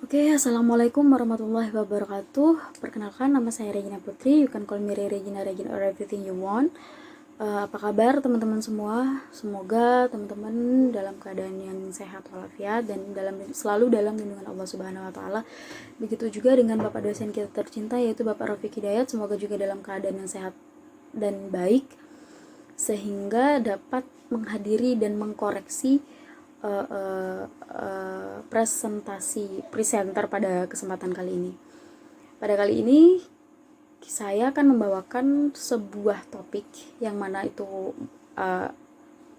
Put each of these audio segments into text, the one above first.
Oke, assalamualaikum warahmatullahi wabarakatuh. Perkenalkan, nama saya Regina Putri. You can call me Regina, Regina or everything you want. Apa kabar teman-teman semua? Semoga teman-teman dalam keadaan yang sehat walafiat dan selalu dalam lindungan Allah Subhanahu Wa Taala. Begitu juga dengan Bapak dosen kita tercinta yaitu Bapak Rafiq Hidayat. Semoga juga dalam keadaan yang sehat dan baik sehingga dapat menghadiri dan mengkoreksi presenter pada kesempatan kali ini. Pada kali ini saya akan membawakan sebuah topik yang mana itu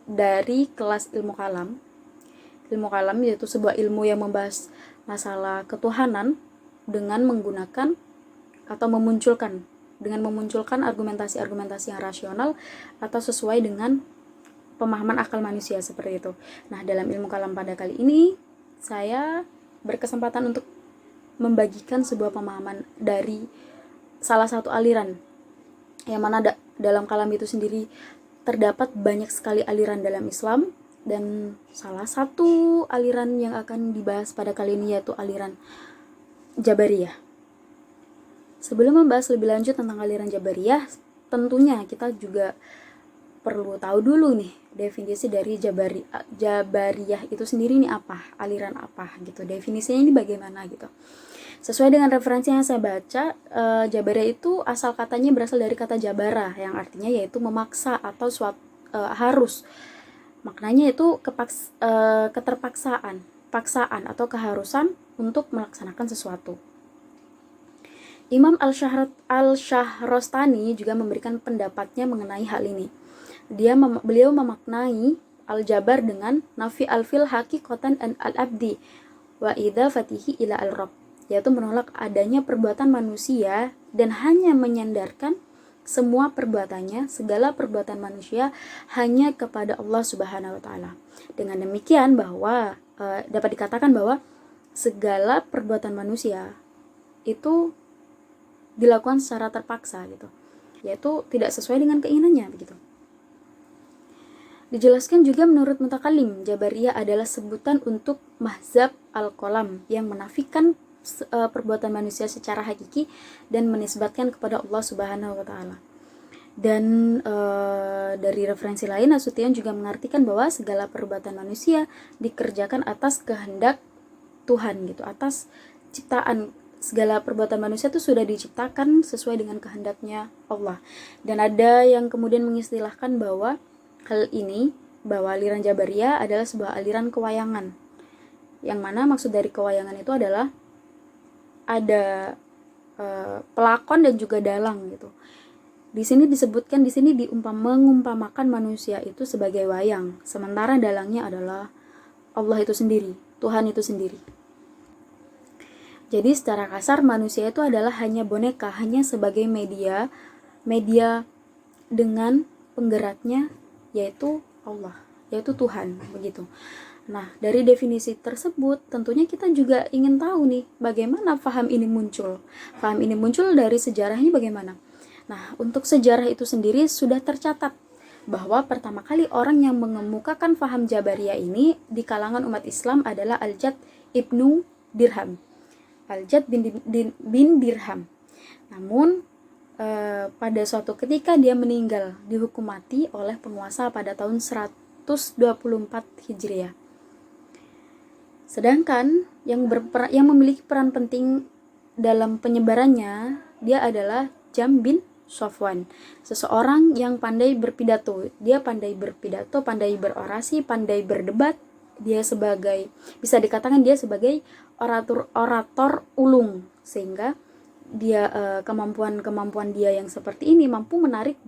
dari kelas ilmu kalam. Ilmu kalam yaitu sebuah ilmu yang membahas masalah ketuhanan dengan menggunakan atau memunculkan argumentasi-argumentasi yang rasional atau sesuai dengan pemahaman akal manusia seperti itu. Nah, dalam ilmu kalam pada kali ini saya berkesempatan untuk membagikan sebuah pemahaman dari salah satu aliran yang mana dalam kalam itu sendiri terdapat banyak sekali aliran dalam Islam, dan salah satu aliran yang akan dibahas pada kali ini yaitu aliran Jabariyah. Sebelum membahas lebih lanjut tentang aliran Jabariyah, tentunya kita juga perlu tahu dulu nih definisi dari Jabariyah itu sendiri nih apa, aliran apa gitu, definisinya ini bagaimana gitu. Sesuai dengan referensi yang saya baca, Jabariyah itu asal katanya berasal dari kata jabara yang artinya yaitu memaksa atau harus. Maknanya itu paksaan atau keharusan untuk melaksanakan sesuatu. Imam Al-Shahrastani juga memberikan pendapatnya mengenai hal ini. Beliau memaknai al-jabar dengan nafi al-fil haqiqatan an al-abdi wa idza fatihi ila al-rabb, yaitu menolak adanya perbuatan manusia dan hanya menyandarkan semua segala perbuatan manusia hanya kepada Allah Subhanahu wa taala. Dengan demikian bahwa dapat dikatakan bahwa segala perbuatan manusia itu dilakukan secara terpaksa gitu, yaitu tidak sesuai dengan keinginannya begitu. Dijelaskan juga menurut mutakalim, Jabariyah adalah sebutan untuk mazhab al-qalam yang menafikan perbuatan manusia secara hakiki dan menisbatkan kepada Allah Subhanahu wa taala. Dan dari referensi lain, Nasution juga mengartikan bahwa segala perbuatan manusia dikerjakan atas kehendak Tuhan gitu, atas ciptaan. Segala perbuatan manusia itu sudah diciptakan sesuai dengan kehendaknya Allah. Dan ada yang kemudian mengistilahkan bahwa aliran Jabariyah adalah sebuah aliran kewayangan, yang mana maksud dari kewayangan itu adalah ada pelakon dan juga dalang gitu. Di sini mengumpamakan manusia itu sebagai wayang, sementara dalangnya adalah Allah itu sendiri, Tuhan itu sendiri. Jadi secara kasar manusia itu adalah hanya boneka, hanya sebagai media dengan penggeraknya yaitu Allah, yaitu Tuhan begitu. Nah, dari definisi tersebut tentunya kita juga ingin tahu nih bagaimana paham ini muncul. Paham ini muncul dari sejarahnya bagaimana. Nah, untuk sejarah itu sendiri sudah tercatat bahwa pertama kali orang yang mengemukakan paham Jabariyah ini di kalangan umat Islam adalah Al-Jad ibnu Dirham. Al-Jad bin Dirham. Namun pada suatu ketika dia meninggal dihukum mati oleh penguasa pada tahun 124 Hijriah. Sedangkan yang memiliki peran penting dalam penyebarannya dia adalah Jam bin Safwan, seseorang yang pandai berpidato. Dia pandai berpidato, pandai berorasi, pandai berdebat. Bisa dikatakan dia sebagai orator ulung, sehingga dia kemampuan dia yang seperti ini mampu menarik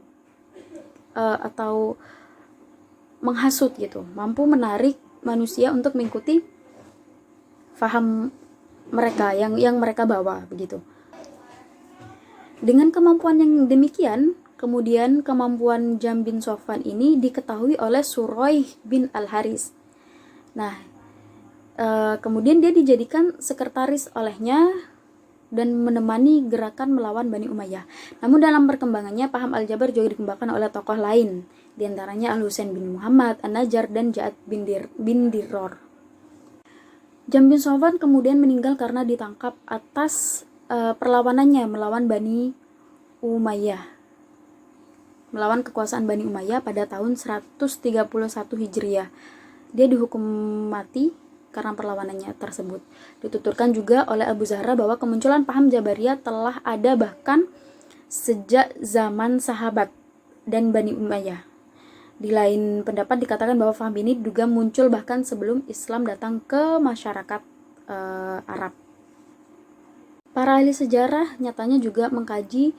atau menghasut gitu, mampu menarik manusia untuk mengikuti faham mereka yang mereka bawa begitu. Dengan kemampuan yang demikian, kemudian kemampuan Jam bin Safwan ini diketahui oleh Suraih bin Al-Haris. Nah, kemudian dia dijadikan sekretaris olehnya dan menemani gerakan melawan Bani Umayyah. Namun dalam perkembangannya, paham Al-Jabar juga dikembangkan oleh tokoh lain, diantaranya Al-Husain bin Muhammad, An-Najjar, dan Ja'ad bin Diror. Jam bin Safwan kemudian meninggal karena ditangkap atas perlawanannya melawan Bani Umayyah, melawan kekuasaan Bani Umayyah pada tahun 131 Hijriah. Dia dihukum mati karena perlawanannya tersebut. Dituturkan juga oleh Abu Zahra bahwa kemunculan paham Jabariyah telah ada bahkan sejak zaman sahabat dan Bani Umayyah. Di lain pendapat dikatakan bahwa paham ini juga muncul bahkan sebelum Islam datang ke masyarakat Arab. Para ahli sejarah nyatanya juga mengkaji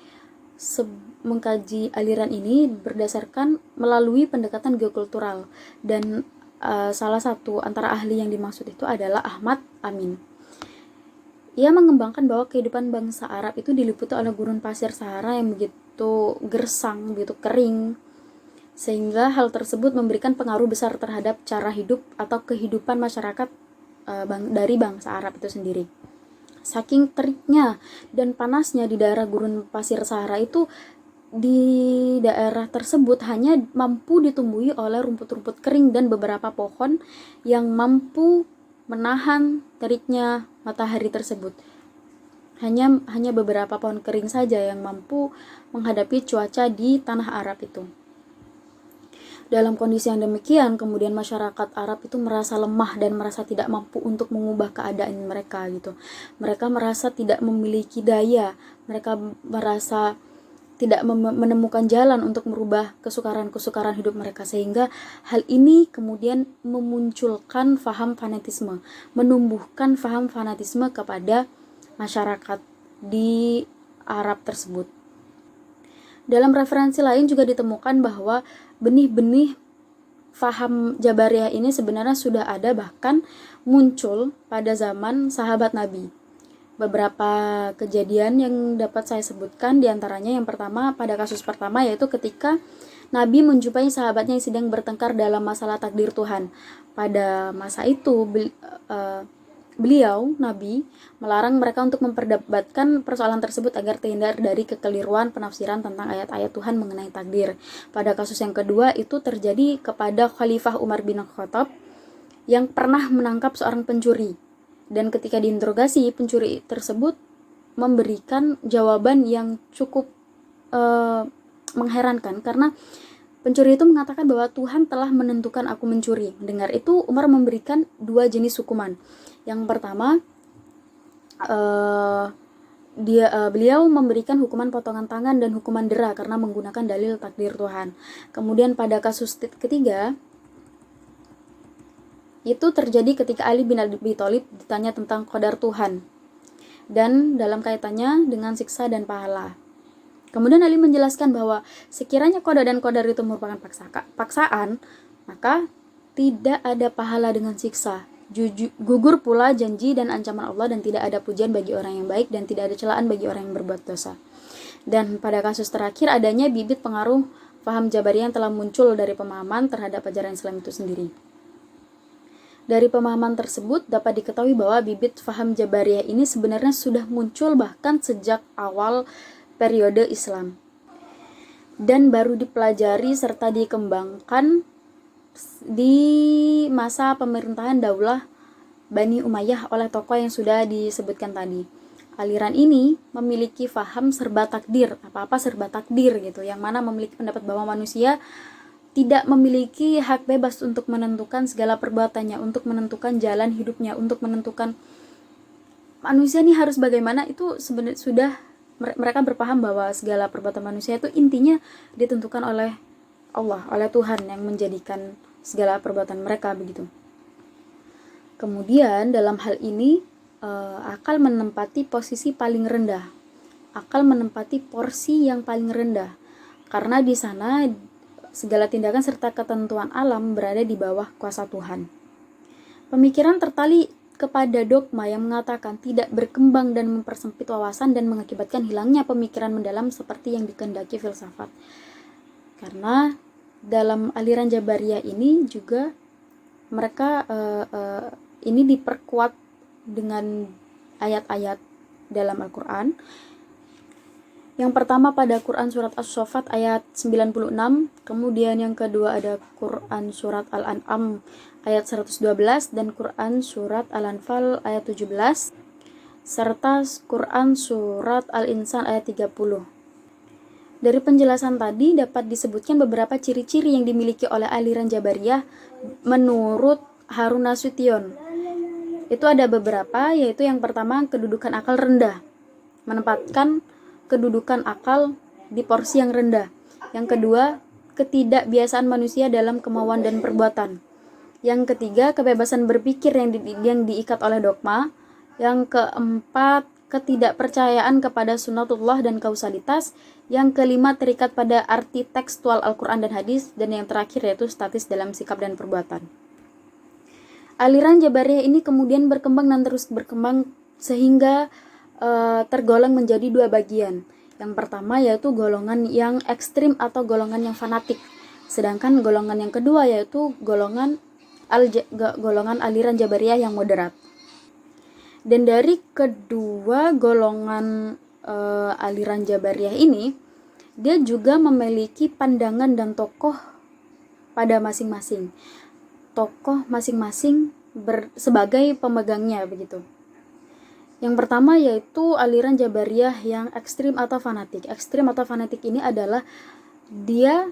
aliran ini berdasarkan melalui pendekatan geokultural, dan salah satu antara ahli yang dimaksud itu adalah Ahmad Amin. Ia mengembangkan bahwa kehidupan bangsa Arab itu diliputi oleh gurun pasir Sahara yang begitu gersang, begitu kering, sehingga hal tersebut memberikan pengaruh besar terhadap cara hidup atau kehidupan masyarakat dari bangsa Arab itu sendiri. Saking teriknya dan panasnya di daerah gurun pasir Sahara itu, di daerah tersebut hanya mampu ditumbuhi oleh rumput-rumput kering dan beberapa pohon yang mampu menahan teriknya matahari tersebut. Hanya beberapa pohon kering saja yang mampu menghadapi cuaca di tanah Arab itu. Dalam kondisi yang demikian, kemudian masyarakat Arab itu merasa lemah dan merasa tidak mampu untuk mengubah keadaan mereka gitu. Mereka merasa tidak memiliki daya, mereka merasa tidak menemukan jalan untuk merubah kesukaran hidup mereka, sehingga hal ini kemudian memunculkan faham fanatisme, menumbuhkan faham fanatisme kepada masyarakat di Arab tersebut. Dalam referensi lain juga ditemukan bahwa benih-benih faham Jabariyah ini sebenarnya sudah ada, bahkan muncul pada zaman sahabat Nabi. Beberapa kejadian yang dapat saya sebutkan, diantaranya yang pertama, pada kasus pertama yaitu ketika Nabi menjumpai sahabatnya yang sedang bertengkar dalam masalah takdir Tuhan. Pada masa itu beliau, Nabi, melarang mereka untuk memperdebatkan persoalan tersebut agar terhindar dari kekeliruan penafsiran tentang ayat-ayat Tuhan mengenai takdir. Pada kasus yang kedua itu terjadi kepada Khalifah Umar bin Khattab yang pernah menangkap seorang pencuri. Dan ketika diinterogasi, pencuri tersebut memberikan jawaban yang cukup mengherankan, karena pencuri itu mengatakan bahwa Tuhan telah menentukan aku mencuri. Mendengar itu, Umar memberikan dua jenis hukuman. Yang pertama, beliau memberikan hukuman potongan tangan dan hukuman dera karena menggunakan dalil takdir Tuhan. Kemudian pada kasus ketiga, itu terjadi ketika Ali bin Abi Thalib ditanya tentang qadar Tuhan dan dalam kaitannya dengan siksa dan pahala. Kemudian Ali menjelaskan bahwa sekiranya qada dan qadar itu merupakan paksaan, maka tidak ada pahala dengan siksa. Gugur pula janji dan ancaman Allah, dan tidak ada pujian bagi orang yang baik, dan tidak ada celaan bagi orang yang berbuat dosa. Dan pada kasus terakhir, adanya bibit pengaruh paham Jabariyah yang telah muncul dari pemahaman terhadap ajaran Islam itu sendiri. Dari pemahaman tersebut dapat diketahui bahwa bibit paham Jabariyah ini sebenarnya sudah muncul bahkan sejak awal periode Islam, dan baru dipelajari serta dikembangkan di masa pemerintahan Daulah Bani Umayyah oleh tokoh yang sudah disebutkan tadi. Aliran ini memiliki faham serba takdir, apa-apa serba takdir gitu, yang mana memiliki pendapat bahwa manusia tidak memiliki hak bebas untuk menentukan segala perbuatannya, untuk menentukan jalan hidupnya, untuk menentukan manusia ini harus bagaimana. Itu sebenarnya sudah mereka berpaham bahwa segala perbuatan manusia itu intinya ditentukan oleh Allah, oleh Tuhan yang menjadikan segala perbuatan mereka begitu. Kemudian dalam hal ini akal menempati posisi paling rendah, akal menempati porsi yang paling rendah, karena di sana segala tindakan serta ketentuan alam berada di bawah kuasa Tuhan. Pemikiran tertali kepada dogma yang mengatakan tidak berkembang dan mempersempit wawasan dan mengakibatkan hilangnya pemikiran mendalam seperti yang dikehendaki filsafat. Karena dalam aliran Jabariyah ini juga mereka ini diperkuat dengan ayat-ayat dalam Al-Quran Yang pertama pada Quran surat As-Saffat ayat 96, kemudian yang kedua ada Quran surat Al-An'am ayat 112 dan Quran surat Al-Anfal ayat 17 serta Quran surat Al-Insan ayat 30. Dari penjelasan tadi dapat disebutkan beberapa ciri-ciri yang dimiliki oleh aliran Jabariyah menurut Harun Nasution. Itu ada beberapa, yaitu yang pertama kedudukan akal rendah, menempatkan kedudukan akal di porsi yang rendah. Yang kedua, ketidakbiasaan manusia dalam kemauan dan perbuatan. Yang ketiga, kebebasan berpikir yang diikat oleh dogma. Yang keempat, ketidakpercayaan kepada sunatullah dan kausalitas. Yang kelima, terikat pada arti tekstual Al-Quran dan hadis. Dan yang terakhir yaitu statis dalam sikap dan perbuatan. Aliran Jabariyah ini kemudian berkembang dan terus berkembang sehingga tergolong menjadi dua bagian. Yang pertama yaitu golongan yang ekstrim atau golongan yang fanatik. Sedangkan golongan yang kedua yaitu golongan aliran Jabariyah yang moderat. Dan dari kedua golongan aliran Jabariyah ini, dia juga memiliki pandangan dan tokoh pada masing-masing. Tokoh masing-masing sebagai pemegangnya begitu. Yang pertama yaitu aliran Jabariyah yang ekstrim atau fanatik. Ekstrim atau fanatik ini adalah dia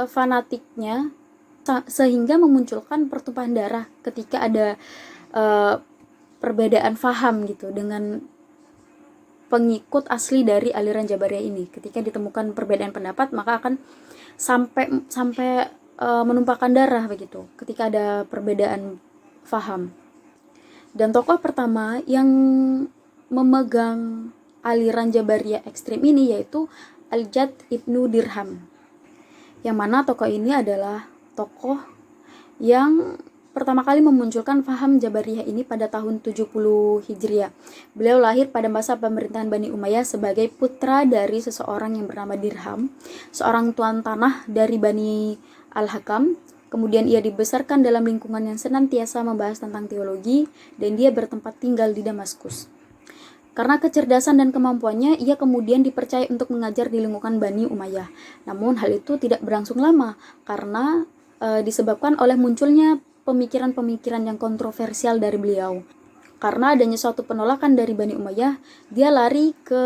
fanatiknya sehingga memunculkan pertumpahan darah ketika ada perbedaan faham gitu dengan pengikut asli dari aliran Jabariyah ini. Ketika ditemukan perbedaan pendapat, maka akan sampai menumpahkan darah begitu ketika ada perbedaan faham. Dan tokoh pertama yang memegang aliran Jabariyah ekstrim ini yaitu Al-Jad Ibnu Dirham. Yang mana tokoh ini adalah tokoh yang pertama kali memunculkan faham Jabariyah ini pada tahun 70 Hijriah. Beliau lahir pada masa pemerintahan Bani Umayyah sebagai putra dari seseorang yang bernama Dirham, seorang tuan tanah dari Bani Al-Hakam. Kemudian ia dibesarkan dalam lingkungan yang senantiasa membahas tentang teologi dan dia bertempat tinggal di Damaskus. Karena kecerdasan dan kemampuannya, ia kemudian dipercaya untuk mengajar di lingkungan Bani Umayyah. Namun hal itu tidak berlangsung lama karena disebabkan oleh munculnya pemikiran-pemikiran yang kontroversial dari beliau. Karena adanya suatu penolakan dari Bani Umayyah, dia lari ke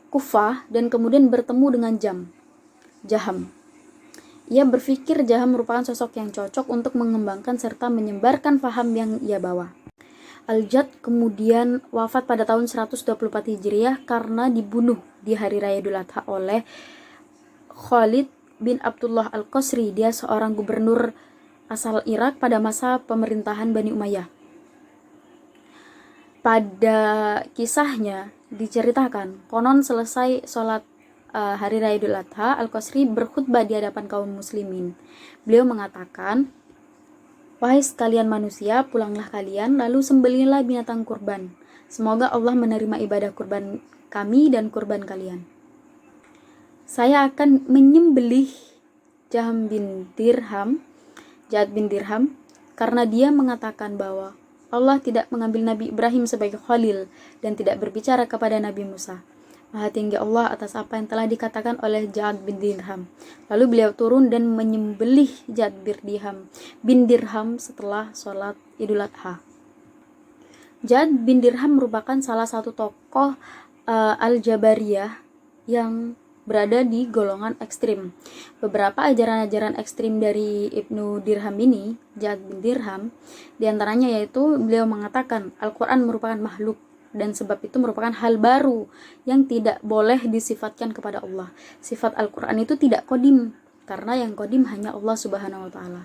Kufah dan kemudian bertemu dengan Jaham. Ia berpikir Jaham merupakan sosok yang cocok untuk mengembangkan serta menyebarkan faham yang ia bawa. Al-Jad kemudian wafat pada tahun 124 Hijriah karena dibunuh di hari raya Idul Adha oleh Khalid bin Abdullah Al-Qasri. Dia seorang gubernur asal Irak pada masa pemerintahan Bani Umayyah. Pada kisahnya diceritakan, konon selesai sholat hari raya Idul Adha, Al-Qasri berkhutbah di hadapan kaum muslimin. Beliau mengatakan, "Wahai sekalian manusia, pulanglah kalian, lalu sembelihlah binatang kurban. Semoga Allah menerima ibadah kurban kami dan kurban kalian. Saya akan menyembelih Jad bin Dirham, karena dia mengatakan bahwa Allah tidak mengambil Nabi Ibrahim sebagai khalil dan tidak berbicara kepada Nabi Musa. Maha tinggi Allah atas apa yang telah dikatakan oleh Jad bin Dirham." Lalu beliau turun dan menyembelih Jad bin Dirham setelah sholat Idul Adha. Jad bin Dirham merupakan salah satu tokoh Al-Jabariyah yang berada di golongan ekstrim. Beberapa ajaran-ajaran ekstrim dari Ibnu Dirham ini, Jad bin Dirham, diantaranya yaitu beliau mengatakan Al-Quran merupakan makhluk dan sebab itu merupakan hal baru yang tidak boleh disifatkan kepada Allah. Sifat Al-Quran itu tidak qadim, karena yang qadim hanya Allah Subhanahu wa Ta'ala.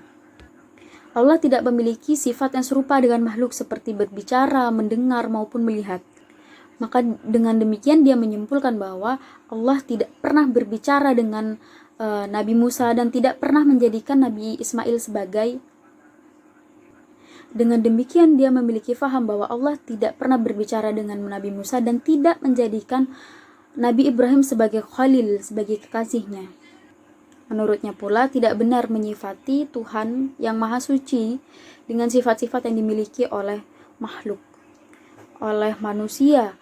Allah tidak memiliki sifat yang serupa dengan makhluk seperti berbicara, mendengar maupun melihat. Maka dengan demikian dia menyimpulkan bahwa Allah tidak pernah berbicara dengan Nabi Musa dan tidak pernah menjadikan Nabi Ismail sebagai. Dengan demikian dia memiliki faham bahwa Allah tidak pernah berbicara dengan Nabi Musa dan tidak menjadikan Nabi Ibrahim sebagai khalil, sebagai kekasihnya. Menurutnya pula tidak benar menyifati Tuhan yang maha suci dengan sifat-sifat yang dimiliki oleh makhluk, oleh manusia.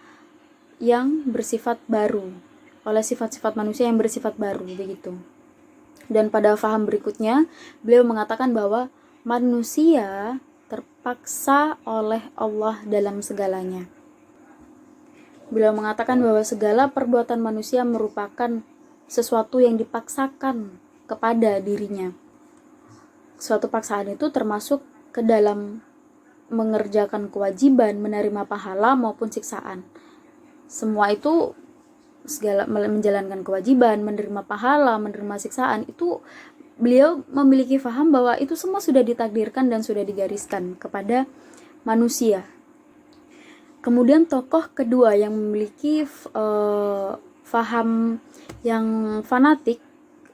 yang bersifat baru, oleh sifat-sifat manusia yang bersifat baru, begitu. Dan pada faham berikutnya, beliau mengatakan bahwa manusia terpaksa oleh Allah dalam segalanya. Beliau mengatakan bahwa segala perbuatan manusia merupakan sesuatu yang dipaksakan kepada dirinya. Suatu paksaan itu termasuk ke dalam mengerjakan kewajiban, menerima pahala maupun siksaan. Semua itu, segala menjalankan kewajiban, menerima pahala, menerima siksaan, itu beliau memiliki faham bahwa itu semua sudah ditakdirkan dan sudah digariskan kepada manusia. Kemudian tokoh kedua yang memiliki faham yang fanatik,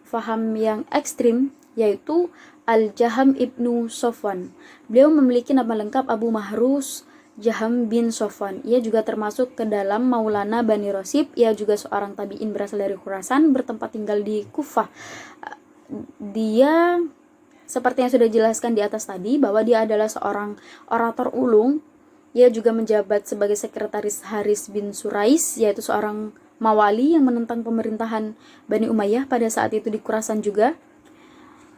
faham yang ekstrim, yaitu Al-Jaham ibnu Sofwan. Beliau memiliki nama lengkap Abu Mahrus Jaham bin Sofwan. Ia juga termasuk ke dalam Maulana Bani Rosib. Ia juga seorang tabi'in berasal dari Khurasan, bertempat tinggal di Kufah. Dia, seperti yang sudah dijelaskan di atas tadi, bahwa dia adalah seorang orator ulung. Ia juga menjabat sebagai sekretaris Haris bin Surais, yaitu seorang mawali yang menentang pemerintahan Bani Umayyah pada saat itu di Khurasan juga.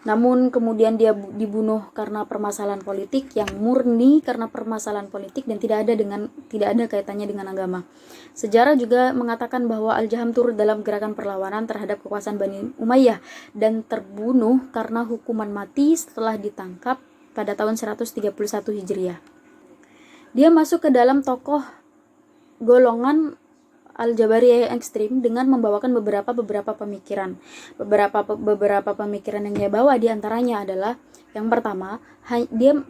Namun kemudian dia dibunuh karena permasalahan politik, yang murni karena permasalahan politik dan tidak ada kaitannya dengan agama. Sejarah juga mengatakan bahwa Al-Jaham turut dalam gerakan perlawanan terhadap kekuasaan Bani Umayyah dan terbunuh karena hukuman mati setelah ditangkap pada tahun 131 Hijriah. Dia masuk ke dalam tokoh golongan Al-Jabariyah yang ekstrim dengan membawakan beberapa pemikiran. Beberapa pemikiran yang dia bawa diantaranya adalah, yang pertama,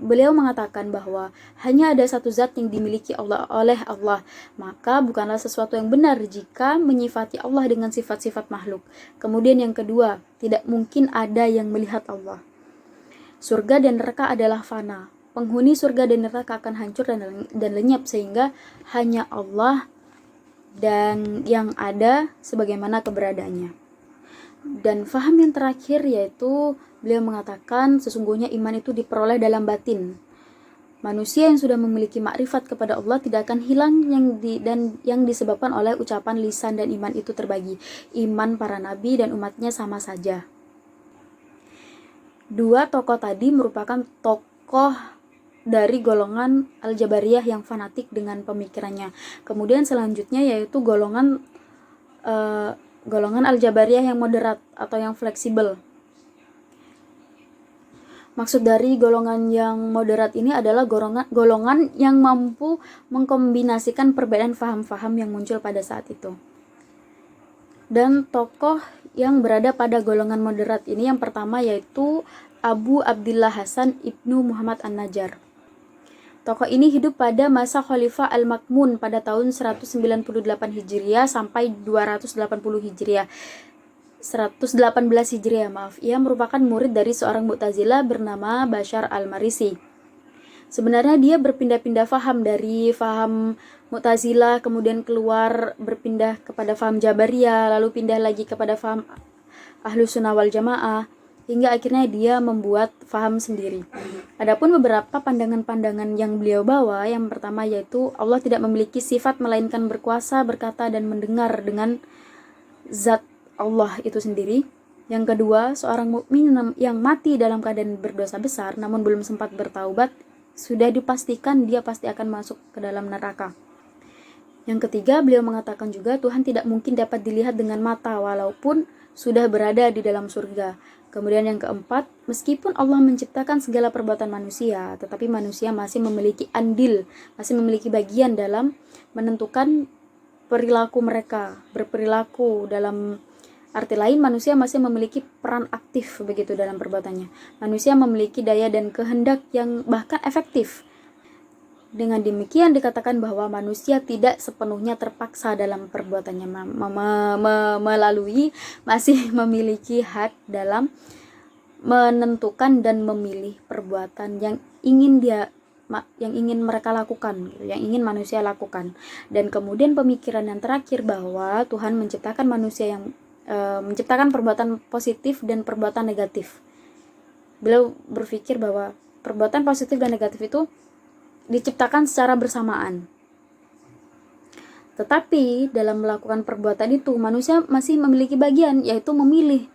beliau mengatakan bahwa hanya ada satu zat yang dimiliki oleh Allah, maka bukanlah sesuatu yang benar jika menyifati Allah dengan sifat-sifat makhluk. Kemudian yang kedua, tidak mungkin ada yang melihat Allah. Surga dan neraka adalah fana. Penghuni surga dan neraka akan hancur dan lenyap, sehingga hanya Allah dan yang ada sebagaimana keberadaannya. Dan faham yang terakhir yaitu beliau mengatakan sesungguhnya iman itu diperoleh dalam batin. Manusia yang sudah memiliki makrifat kepada Allah tidak akan hilang yang disebabkan oleh ucapan lisan, dan iman itu terbagi. Iman para nabi dan umatnya sama saja. Dua tokoh tadi merupakan tokoh dari golongan Al-Jabariyah yang fanatik dengan pemikirannya. Kemudian selanjutnya yaitu golongan Al-Jabariyah yang moderat atau yang fleksibel. Maksud dari golongan yang moderat ini adalah golongan yang mampu mengkombinasikan perbedaan faham-faham yang muncul pada saat itu. Dan tokoh yang berada pada golongan moderat ini yang pertama yaitu Abu Abdillah Hasan ibnu Muhammad An-Najjar. Tokoh ini hidup pada masa Khalifah Al-Ma'mun pada tahun 198 Hijriah sampai 280 Hijriah. 118 Hijriah, maaf. Ia merupakan murid dari seorang Mu'tazilah bernama Bashar Al-Marisi. Sebenarnya dia berpindah-pindah faham dari faham Mu'tazilah, kemudian keluar berpindah kepada faham Jabariyah, lalu pindah lagi kepada faham Ahlus Sunnah wal Jamaah, hingga akhirnya dia membuat faham sendiri. Adapun beberapa pandangan-pandangan yang beliau bawa, yang pertama yaitu Allah tidak memiliki sifat melainkan berkuasa, berkata, dan mendengar dengan zat Allah itu sendiri. Yang kedua, seorang mukmin yang mati dalam keadaan berdosa besar namun belum sempat bertaubat, sudah dipastikan dia pasti akan masuk ke dalam neraka. Yang ketiga, beliau mengatakan juga Tuhan tidak mungkin dapat dilihat dengan mata walaupun sudah berada di dalam surga. Kemudian yang keempat, meskipun Allah menciptakan segala perbuatan manusia, tetapi manusia masih memiliki andil, masih memiliki bagian dalam menentukan perilaku mereka, berperilaku. Dalam arti lain, manusia masih memiliki peran aktif begitu dalam perbuatannya. Manusia memiliki daya dan kehendak yang bahkan efektif. Dengan demikian dikatakan bahwa manusia tidak sepenuhnya terpaksa dalam perbuatannya, melalui masih memiliki hak dalam menentukan dan memilih perbuatan yang ingin mereka lakukan, yang ingin manusia lakukan. Dan kemudian pemikiran yang terakhir bahwa Tuhan menciptakan manusia yang menciptakan perbuatan positif dan perbuatan negatif. Beliau berpikir bahwa perbuatan positif dan negatif itu diciptakan secara bersamaan. Tetapi dalam melakukan perbuatan itu manusia masih memiliki bagian, yaitu memilih.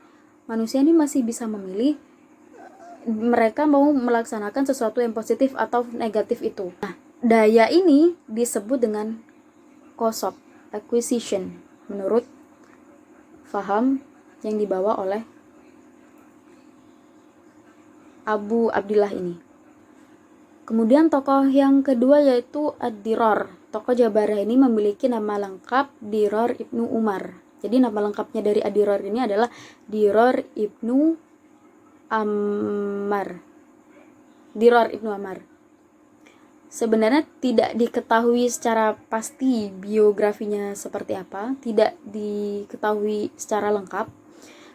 Manusia ini masih bisa memilih mereka mau melaksanakan sesuatu yang positif atau negatif itu. Nah, daya ini disebut dengan kosop, acquisition, menurut faham yang dibawa oleh Abu Abdillah ini. Kemudian tokoh yang kedua yaitu Ad-Dirar. Tokoh Jabariyah ini memiliki nama lengkap Dirar Ibnu Umar. Jadi nama lengkapnya dari Ad-Dirar ini adalah Dirar Ibnu Ammar. Dirar Ibnu Ammar. Sebenarnya tidak diketahui secara pasti biografinya seperti apa, tidak diketahui secara lengkap.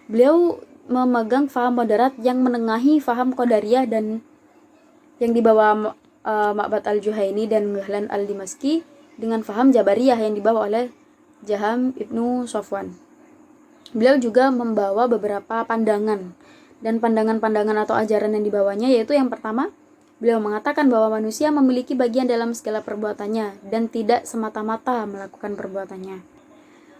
Beliau memegang faham moderat yang menengahi faham Qadariyah dan yang dibawa Ma'bad al-Juhaini dan Ghazlan al-Dimashqi dengan faham Jabariyah yang dibawa oleh Jaham Ibnu Safwan. Beliau juga membawa beberapa pandangan, dan pandangan-pandangan atau ajaran yang dibawanya yaitu yang pertama, beliau mengatakan bahwa manusia memiliki bagian dalam segala perbuatannya dan tidak semata-mata melakukan perbuatannya.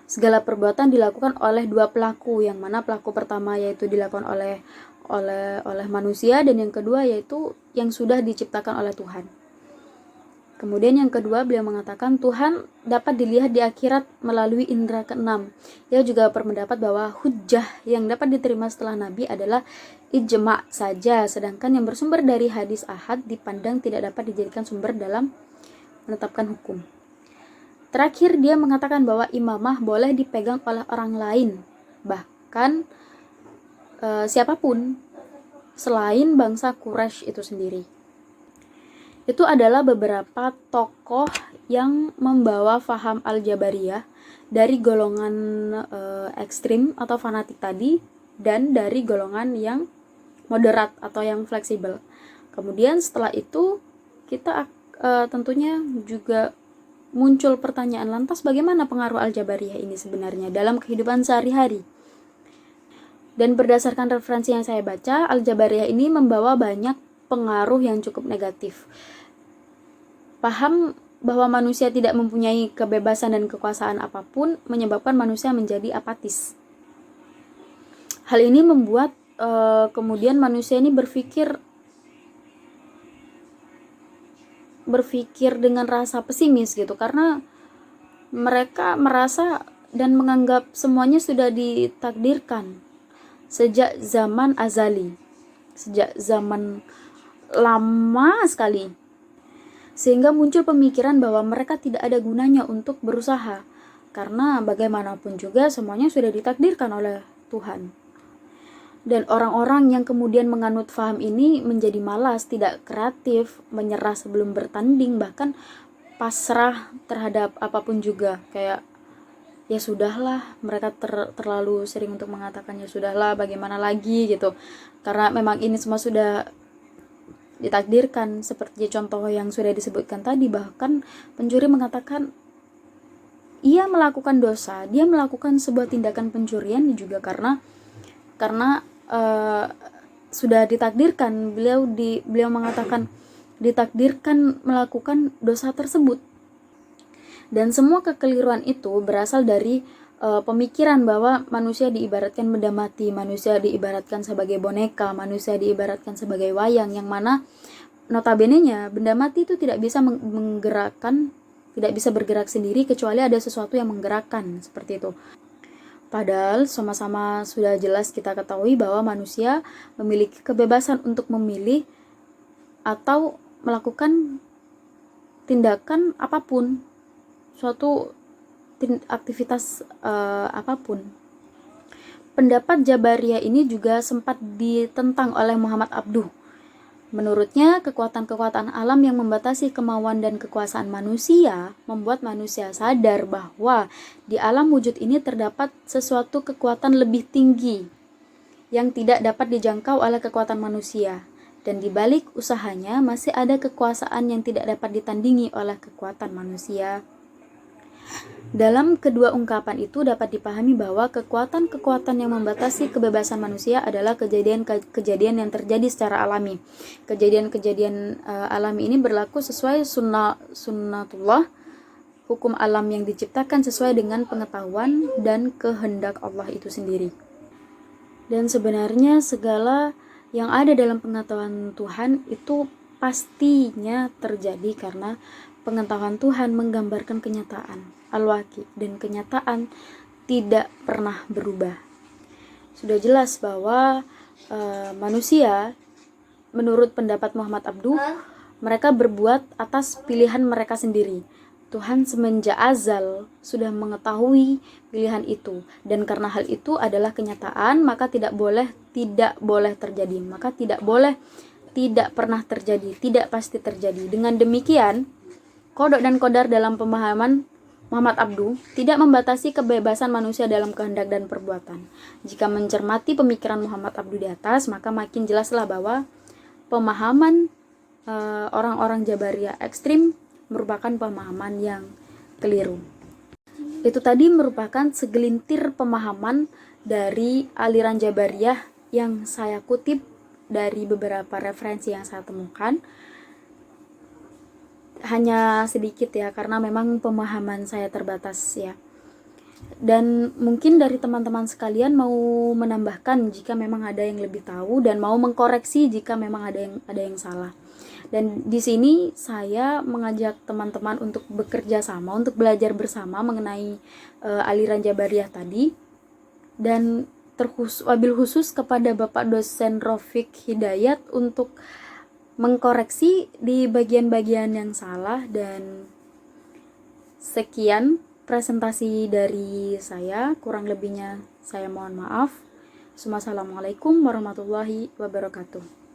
Segala perbuatan dilakukan oleh dua pelaku, yang mana pelaku pertama yaitu dilakukan oleh manusia, dan yang kedua yaitu yang sudah diciptakan oleh Tuhan. Kemudian yang kedua, beliau mengatakan Tuhan dapat dilihat di akhirat melalui indera keenam. Dia juga berpendapat bahwa hujjah yang dapat diterima setelah Nabi adalah ijma' saja, sedangkan yang bersumber dari hadis ahad dipandang tidak dapat dijadikan sumber dalam menetapkan hukum. Terakhir, dia mengatakan bahwa imamah boleh dipegang oleh orang lain, bahkan siapapun selain bangsa Quraisy itu sendiri. Itu adalah beberapa tokoh yang membawa faham Al-Jabariyah dari golongan ekstrim atau fanatik tadi, dan dari golongan yang moderat atau yang fleksibel. Kemudian setelah itu kita tentunya juga muncul pertanyaan, lantas bagaimana pengaruh Al-Jabariyah ini sebenarnya dalam kehidupan sehari-hari? Dan berdasarkan referensi yang saya baca, Al-Jabariyah ini membawa banyak pengaruh yang cukup negatif. Paham bahwa manusia tidak mempunyai kebebasan dan kekuasaan apapun menyebabkan manusia menjadi apatis. Hal ini membuat kemudian manusia ini berpikir dengan rasa pesimis gitu, karena mereka merasa dan menganggap semuanya sudah ditakdirkan sejak zaman azali, sejak zaman lama sekali, sehingga muncul pemikiran bahwa mereka tidak ada gunanya untuk berusaha, karena bagaimanapun juga semuanya sudah ditakdirkan oleh Tuhan. Dan orang-orang yang kemudian menganut faham ini menjadi malas, tidak kreatif, menyerah sebelum bertanding, bahkan pasrah terhadap apapun juga. Kayak ya sudahlah, mereka terlalu sering untuk mengatakan ya sudahlah, bagaimana lagi gitu, karena memang ini semua sudah ditakdirkan. Seperti contoh yang sudah disebutkan tadi, bahkan pencuri mengatakan ia melakukan dosa, dia melakukan sebuah tindakan pencurian juga karena sudah ditakdirkan. Beliau mengatakan ditakdirkan melakukan dosa tersebut. Dan semua kekeliruan itu berasal dari pemikiran bahwa manusia diibaratkan benda mati, manusia diibaratkan sebagai boneka, manusia diibaratkan sebagai wayang, yang mana notabene-nya benda mati itu tidak bisa menggerakkan, tidak bisa bergerak sendiri kecuali ada sesuatu yang menggerakkan, seperti itu. Padahal sama-sama sudah jelas kita ketahui bahwa manusia memiliki kebebasan untuk memilih atau melakukan tindakan apapun, suatu aktivitas apapun. Pendapat Jabariyah ini juga sempat ditentang oleh Muhammad Abduh. Menurutnya, kekuatan-kekuatan alam yang membatasi kemauan dan kekuasaan manusia membuat manusia sadar bahwa di alam wujud ini terdapat sesuatu kekuatan lebih tinggi yang tidak dapat dijangkau oleh kekuatan manusia, dan di balik usahanya masih ada kekuasaan yang tidak dapat ditandingi oleh kekuatan manusia. Dalam kedua ungkapan itu dapat dipahami bahwa kekuatan-kekuatan yang membatasi kebebasan manusia adalah kejadian-kejadian yang terjadi secara alami. Kejadian-kejadian alami ini berlaku sesuai sunnatullah hukum alam yang diciptakan sesuai dengan pengetahuan dan kehendak Allah itu sendiri. Dan sebenarnya segala yang ada dalam pengetahuan Tuhan itu pastinya terjadi karena pengetahuan Tuhan menggambarkan kenyataan al-waqi, dan kenyataan tidak pernah berubah. Sudah jelas bahwa manusia, menurut pendapat Muhammad Abduh, mereka berbuat atas pilihan mereka sendiri. Tuhan semenjak azal sudah mengetahui pilihan itu, dan karena hal itu adalah kenyataan, maka tidak boleh terjadi, maka tidak boleh tidak pernah terjadi, tidak pasti terjadi. Dengan demikian, kodok dan kodar dalam pemahaman Muhammad Abduh tidak membatasi kebebasan manusia dalam kehendak dan perbuatan. Jika mencermati pemikiran Muhammad Abduh di atas, maka makin jelaslah bahwa pemahaman orang-orang Jabariyah ekstrim merupakan pemahaman yang keliru. Itu tadi merupakan segelintir pemahaman dari aliran Jabariyah yang saya kutip dari beberapa referensi yang saya temukan. Hanya sedikit ya, karena memang pemahaman saya terbatas ya. Dan mungkin dari teman-teman sekalian mau menambahkan jika memang ada yang lebih tahu, dan mau mengkoreksi jika memang ada yang salah. Dan di sini saya mengajak teman-teman untuk bekerja sama, untuk belajar bersama mengenai aliran Jabariyah tadi, dan wabil khusus kepada Bapak dosen Rafiq Hidayat untuk mengkoreksi di bagian-bagian yang salah. Dan sekian presentasi dari saya, kurang lebihnya saya mohon maaf. Assalamualaikum warahmatullahi wabarakatuh.